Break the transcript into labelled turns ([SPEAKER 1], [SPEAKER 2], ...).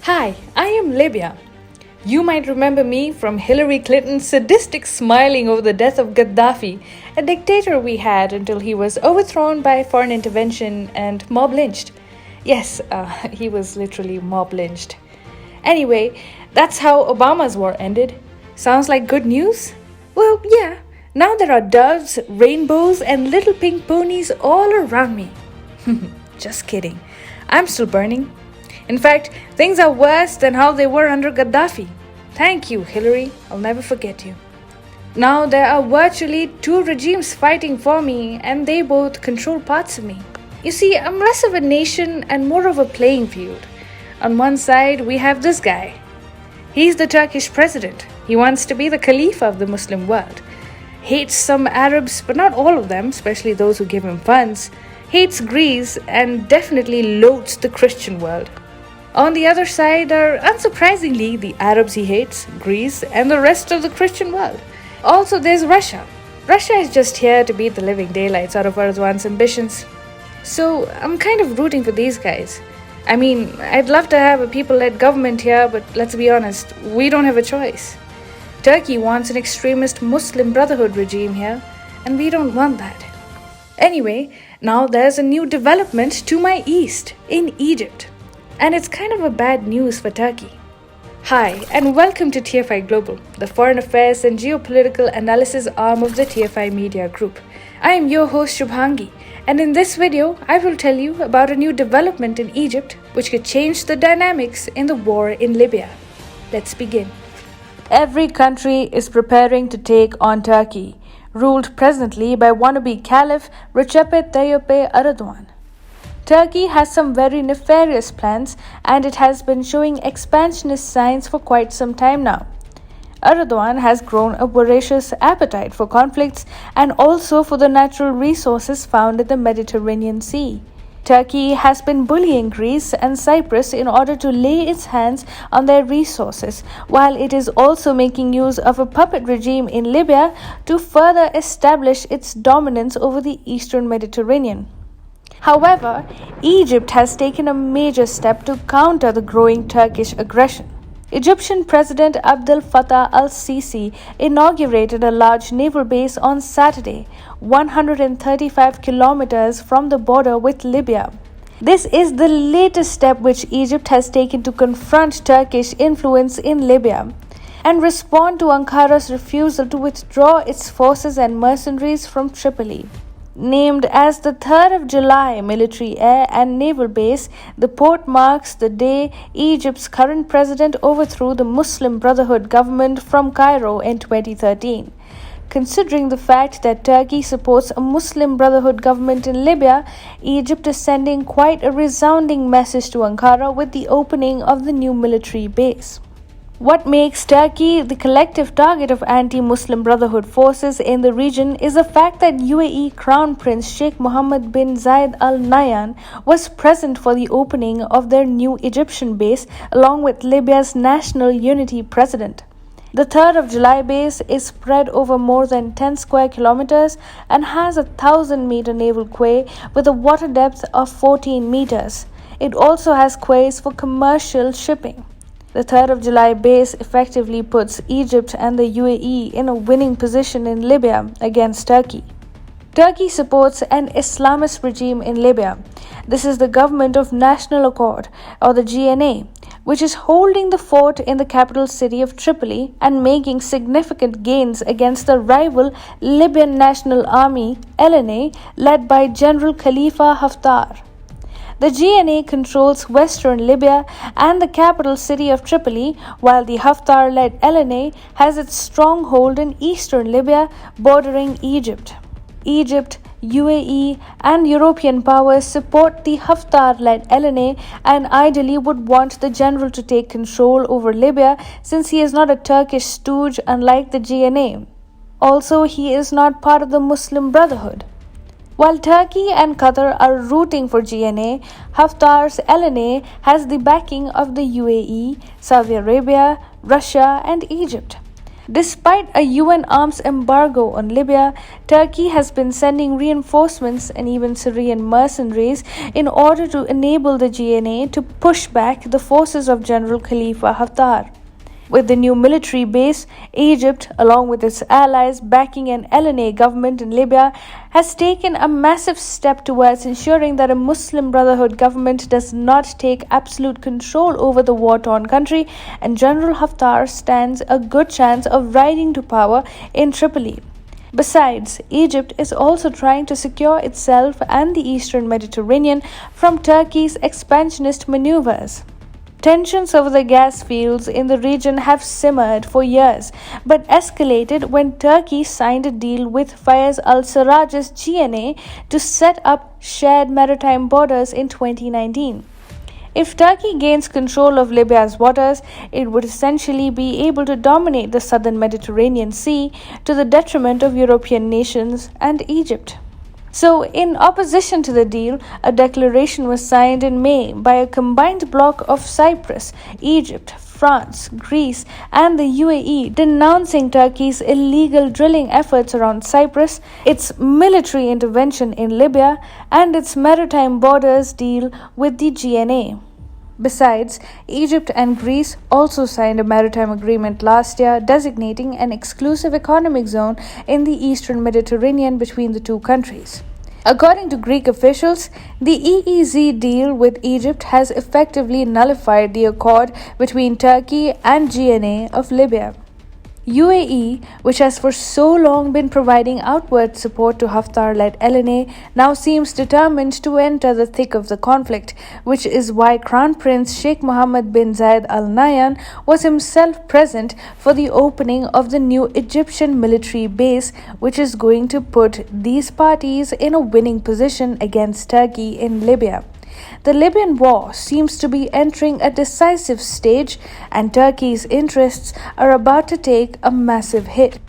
[SPEAKER 1] Hi, I am Libya. You might remember me from Hillary Clinton's sadistic smiling over the death of Gaddafi, a dictator we had until he was overthrown by foreign intervention and mob lynched. Yes, he was literally mob lynched. Anyway, that's how Obama's war ended. Sounds like good news? Well, yeah. Now there are doves, rainbows, and little pink ponies all around me. Just kidding. I'm still burning. In fact, things are worse than how they were under Gaddafi. Thank you, Hillary. I'll never forget you. Now there are virtually two regimes fighting for me, and they both control parts of me. You see, I'm less of a nation and more of a playing field. On one side, we have this guy. He's the Turkish president. He wants to be the Khalifa of the Muslim world. Hates some Arabs, but not all of them, especially those who give him funds. Hates Greece and definitely loathes the Christian world. On the other side are, unsurprisingly, the Arabs he hates, Greece, and the rest of the Christian world. Also, there's Russia. Russia is just here to beat the living daylights out of Erdogan's ambitions. So, I'm kind of rooting for these guys. I mean, I'd love to have a people-led government here, but let's be honest, we don't have a choice. Turkey wants an extremist Muslim Brotherhood regime here, and we don't want that. Anyway, now there's a new development to my east, in Egypt. And it's kind of a bad news for Turkey. Hi, and welcome to TFI Global, the foreign affairs and geopolitical analysis arm of the TFI Media Group. I am your host Shubhangi, and in this video, I will tell you about a new development in Egypt which could change the dynamics in the war in Libya. Let's begin. Every country is preparing to take on Turkey, ruled presently by wannabe Caliph Recep Tayyip Erdogan. Turkey has some very nefarious plans, and it has been showing expansionist signs for quite some time now. Erdogan has grown a voracious appetite for conflicts and also for the natural resources found in the Mediterranean Sea. Turkey has been bullying Greece and Cyprus in order to lay its hands on their resources, while it is also making use of a puppet regime in Libya to further establish its dominance over the eastern Mediterranean. However, Egypt has taken a major step to counter the growing Turkish aggression. Egyptian President Abdel Fattah al-Sisi inaugurated a large naval base on Saturday, 135 kilometers from the border with Libya. This is the latest step which Egypt has taken to confront Turkish influence in Libya and respond to Ankara's refusal to withdraw its forces and mercenaries from Tripoli. Named as the 3rd of July military air and naval base, the port marks the day Egypt's current president overthrew the Muslim Brotherhood government from Cairo in 2013. Considering the fact that Turkey supports a Muslim Brotherhood government in Libya, Egypt is sending quite a resounding message to Ankara with the opening of the new military base. What makes Turkey the collective target of anti-Muslim Brotherhood forces in the region is the fact that UAE Crown Prince Sheikh Mohammed bin Zayed Al Nahyan was present for the opening of their new Egyptian base along with Libya's National Unity President. The 3rd of July base is spread over more than 10 square kilometers and has a 1,000-meter naval quay with a water depth of 14 meters. It also has quays for commercial shipping. The 3rd of July base effectively puts Egypt and the UAE in a winning position in Libya against Turkey. Turkey supports an Islamist regime in Libya. This is the Government of National Accord, or the GNA, which is holding the fort in the capital city of Tripoli and making significant gains against the rival Libyan National Army, LNA, led by General Khalifa Haftar. The GNA controls western Libya and the capital city of Tripoli, while the Haftar-led LNA has its stronghold in eastern Libya bordering Egypt. Egypt, UAE, and European powers support the Haftar-led LNA and ideally would want the general to take control over Libya since he is not a Turkish stooge unlike the GNA. Also, he is not part of the Muslim Brotherhood. While Turkey and Qatar are rooting for GNA, Haftar's LNA has the backing of the UAE, Saudi Arabia, Russia, and Egypt. Despite a UN arms embargo on Libya, Turkey has been sending reinforcements and even Syrian mercenaries in order to enable the GNA to push back the forces of General Khalifa Haftar. With the new military base, Egypt, along with its allies backing an LNA government in Libya, has taken a massive step towards ensuring that a Muslim Brotherhood government does not take absolute control over the war-torn country, and General Haftar stands a good chance of rising to power in Tripoli. Besides, Egypt is also trying to secure itself and the Eastern Mediterranean from Turkey's expansionist maneuvers. Tensions over the gas fields in the region have simmered for years, but escalated when Turkey signed a deal with Fayez al-Sarraj's GNA to set up shared maritime borders in 2019. If Turkey gains control of Libya's waters, it would essentially be able to dominate the southern Mediterranean Sea to the detriment of European nations and Egypt. So, in opposition to the deal, a declaration was signed in May by a combined bloc of Cyprus, Egypt, France, Greece, and the UAE, denouncing Turkey's illegal drilling efforts around Cyprus, its military intervention in Libya, and its maritime borders deal with the GNA. Besides, Egypt and Greece also signed a maritime agreement last year designating an exclusive economic zone in the eastern Mediterranean between the two countries. According to Greek officials, the EEZ deal with Egypt has effectively nullified the accord between Turkey and GNA of Libya. UAE, which has for so long been providing outward support to Haftar-led LNA, now seems determined to enter the thick of the conflict, which is why Crown Prince Sheikh Mohammed bin Zayed Al Nahyan was himself present for the opening of the new Egyptian military base, which is going to put these parties in a winning position against Turkey in Libya. The Libyan war seems to be entering a decisive stage, and Turkey's interests are about to take a massive hit.